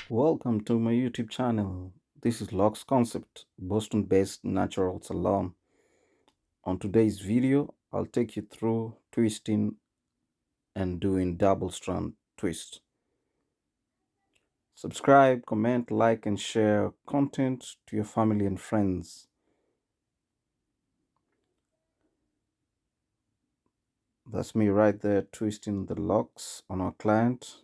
Welcome to my YouTube channel. This is LOCS Concept, Boston-based natural salon. On today's video, I'll take you through twisting and doing double strand twist. Subscribe, comment, like, and share content to your family and friends. That's me right there twisting the locks on our client.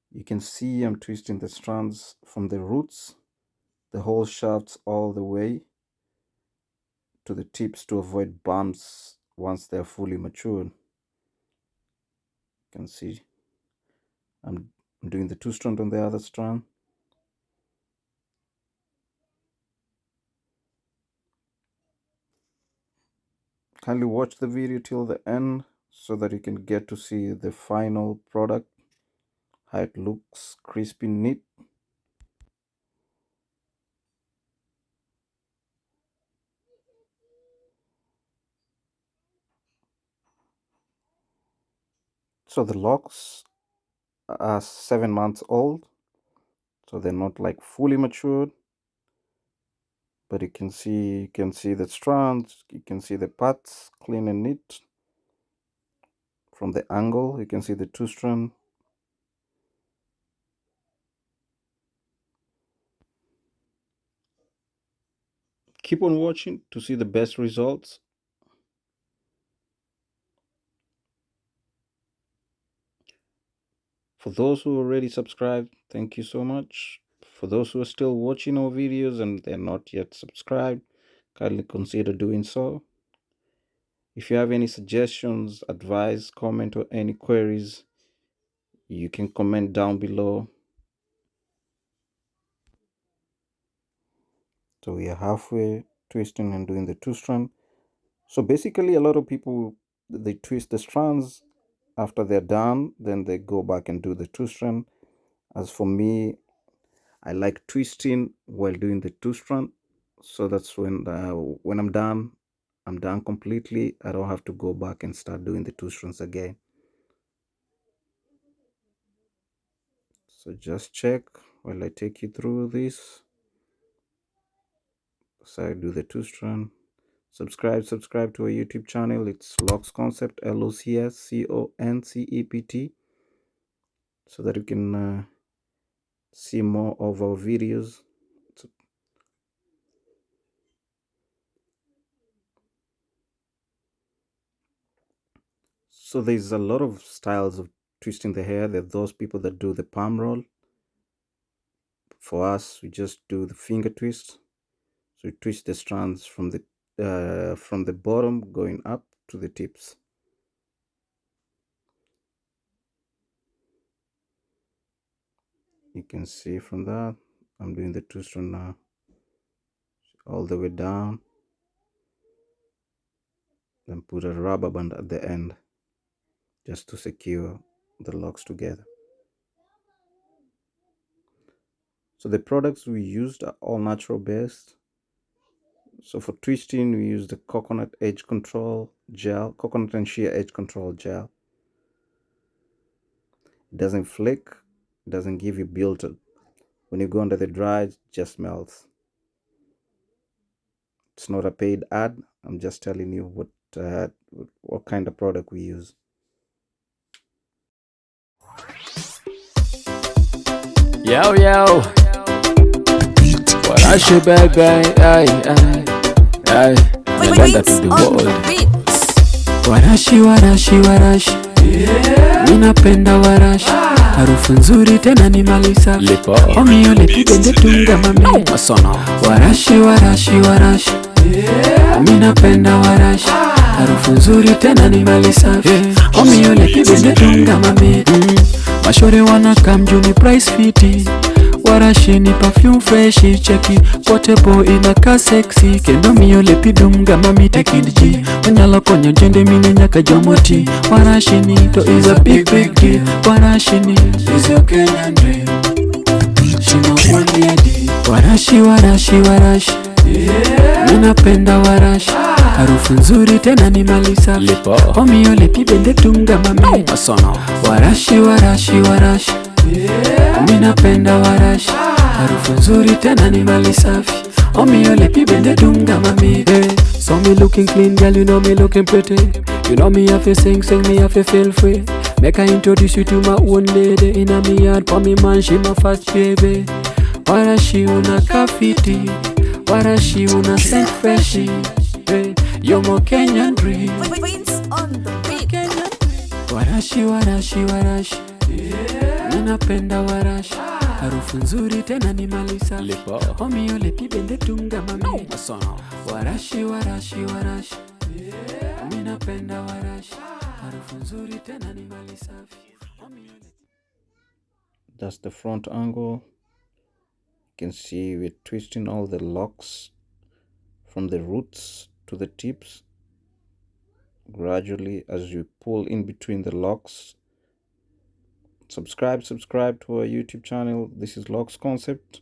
You can see I'm twisting the strands from the roots, the whole shafts all the way to the tips to avoid bumps once they're fully matured. You can see I'm doing the 2 strand on the other strand. Kindly watch the video till the end so that you can get to see the final product, how it looks crispy neat. So the locks are 7 months old, so they're not like fully matured, but you can see the strands, you can see the parts clean and neat. From the angle you can see the 2 strand. Keep on watching to see the best results. For those who already subscribed, thank you so much. For those who are still watching our videos and they're not yet subscribed, kindly consider doing so. If you have any suggestions, advice, comment, or any queries, you can comment down below. So we are halfway twisting and doing the 2 strand. So basically a lot of people, they twist the strands. After they're done, then they go back and do the 2 strand. As for me, I like twisting while doing the 2 strand. So that's when I'm done completely. I don't have to go back and start doing the 2 strands again. So just check while I take you through this. So I do the 2 strand. Subscribe to our YouTube channel. It's LOCS Concept, LOCS, so that you can see more of our videos. So there's a lot of styles of twisting the hair. There are those people that do the palm roll. For us, we just do the finger twist. So we twist the strands from the bottom going up to the tips. You can see from that I'm doing the 2 strand now, all the way down, then put a rubber band at the end just to secure the locks together. So the products we used are all natural based. So for twisting we use the coconut edge control gel, coconut and shear edge control gel. It doesn't flick, it doesn't give you build up. When you go under the dry, it just melts. It's not a paid ad. I'm just telling you what kind of product we use. Yo, yo. Warashi baby, ay. Naganda to the world. Warashi. Minapenda warashi. Harufu nzuri tena ni mali safi. Omio lepigende tunga mami. Warashi. Minapenda warashi. Harufu nzuri tena ni mali safi. Omio lepigende tunga mami. Mashore wana kamjuni price fiti. Warashi ni perfume freshi cheki portable inaka sexy kendo miyo lepidunga mami tekindji onyalo konyo jende mine nyaka jomoti. Warashi ni to is a big deal. Warashi ni is your Kenyan dream. Shino mwani adi. Warashi. Minapenda warashi. Harufu nzuri tena ni mali safi. Omio lepibende tunga mami. Warashi. napenda warashi, harufu nzuri tena ni mali safi. Omi ole pibende dunga mami. So me looking clean, girl, you know me looking pretty. You know me have to sing, me have to feel free. Make I introduce you to my own lady. Inna me yard, for me man, she my fast baby. Warashi una kafiti, warashi una scent freshi. You're more Kenyan dream. Warashi, warashi, warashi, ninapenda warashi, harufu nzuri tena ni mali safi. Omi ole pibende tunga mami. Warashi, warashi, warashi, ninapenda warashi, harufu nzuri tena ni mali safi. That's the front angle. You can see we're twisting all the locks from the roots to the tips. Gradually, as you pull in between the locks. Subscribe to our YouTube channel. This is LOCS Concept.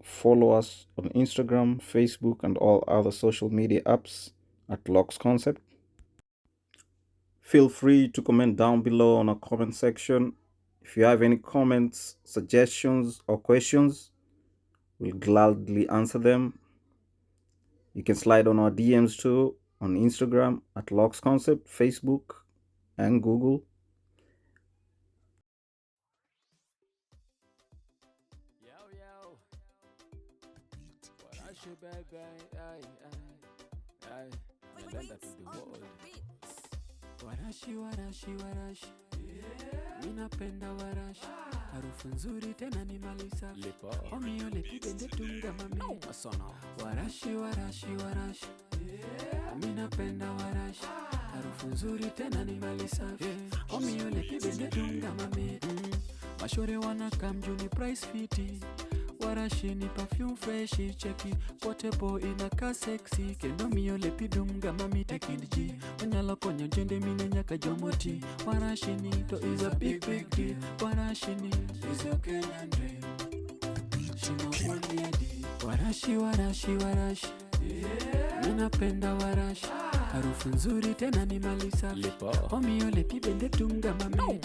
Follow us on Instagram, Facebook, and all other social media apps at LOCS Concept. Feel free to comment down below on our comment section. If you have any comments, suggestions, or questions, we'll gladly answer them. You can slide on our DMs too on Instagram at LOCS Concept, Facebook, and Google. Warashi baby, ay, nalanda to the world. Warashi, warashi, warashi, ninapenda warashi, harufu nzuri tena ni mali safi. Omi ole pibende tunga mami. Warashi, warashi, warashi, ninapenda warashi, harufu nzuri tena ni mali safi. Omi ole pibende tunga mami. Mashore wana kamjuni price fiti. Warashi ni perfume freshi, cheki portable inaka sexy. Kendo miole pidunga mami tekidji. Onyalo konyo jende mine nyaka jomoti. Warashi ni to is a big deal. Warashi ni is a Kenyan dream. Shino one lady. Warashi, warashi, warashi, ninapenda warashi, harufu nzuri tena ni mali safi. Omi ole pibende tunga mami.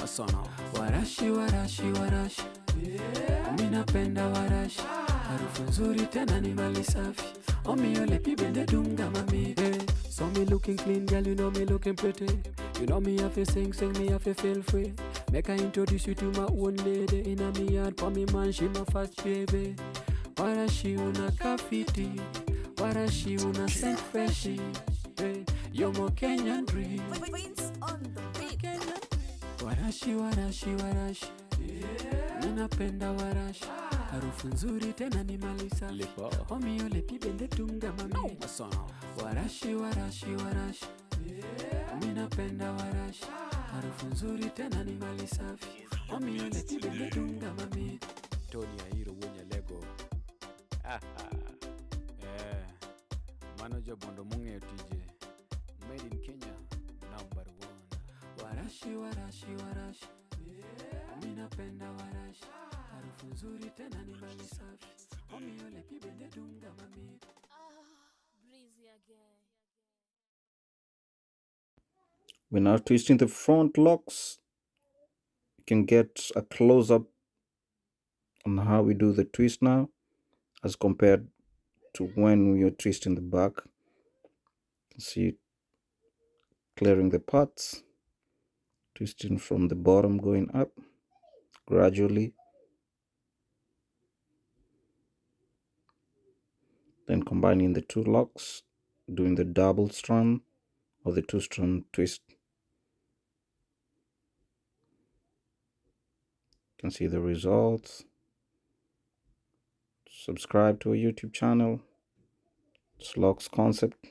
Warashi, warashi, warashi, ninapenda warashi, harufu nzuri tena ni mali safi. Omi ole pibende tunga mami. So me looking clean, girl, you know me looking pretty. You know me have to sing, me have to feel free. Make I introduce you to my own lady. Inna me yard, for me man, she my fast baby. Warashi una kafiti, warashi una scent freshi. You're more Kenyan dream. Warashi, warashi, warashi, ninapenda warashi, harufu nzuri tena ni mali safi. Omi ole pibende tunga mami. Warashi, warashi, warashi, ninapenda warashi, harufu nzuri tena ni mali safi. Omi ole pibende tunga mami. Tony Ahiro wonya lego. Manager bondo munge tije. Made in Kenya, number 1. Warashi, warashi, warashi, ninapenda warashi, harufu nzuri tena ni mali safi. Omi ole pibende dunga mami. Breezy again. We're now twisting the front locks. You can get a close-up on how we do the twist now as compared to when we are twisting the back. You can see it clearing the parts, twisting from the bottom going up gradually, then combining the two locks, doing the double strand or the two-strand twist. You can see the results. Subscribe to our YouTube channel. It's LOCS Concept.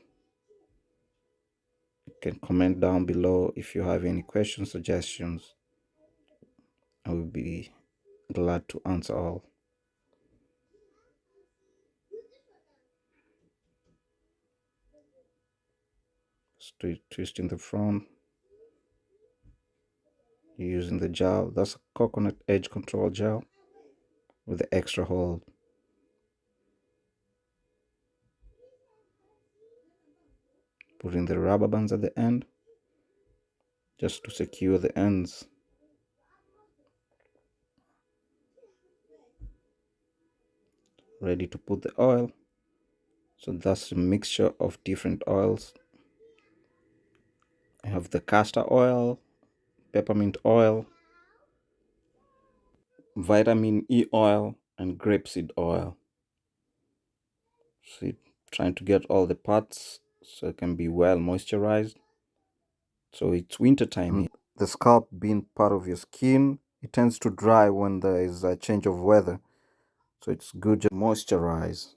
You can comment down below if you have any questions, suggestions. I will be glad to answer all. Twisting the front. You're using the gel. That's a coconut edge control gel with the extra hold. Putting the rubber bands at the end just to secure the ends. ready to put the oil. So that's a mixture of different oils. I have the castor oil, peppermint oil, vitamin E oil, and grapeseed oil. So trying to get all the parts so it can be well moisturized. So it's winter time here. The scalp being part of your skin, it tends to dry when there is a change of weather. So it's good to moisturize.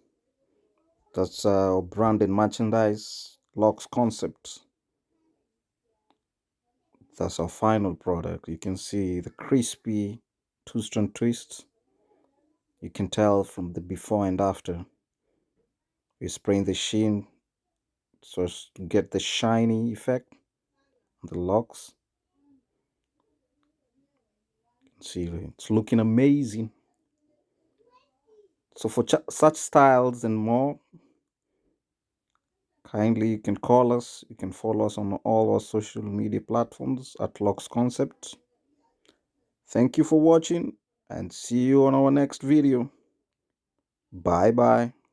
That's our branded merchandise, LOCS concept. That's our final product. You can see the crispy two-strand twist. You can tell from the before and after. We spray the sheen so as to get the shiny effect on the LOCS. See, it's looking amazing. So for such styles and more, kindly you can call us. You can follow us on all our social media platforms at LOCS Concept. Thank you for watching and see you on our next video. Bye bye.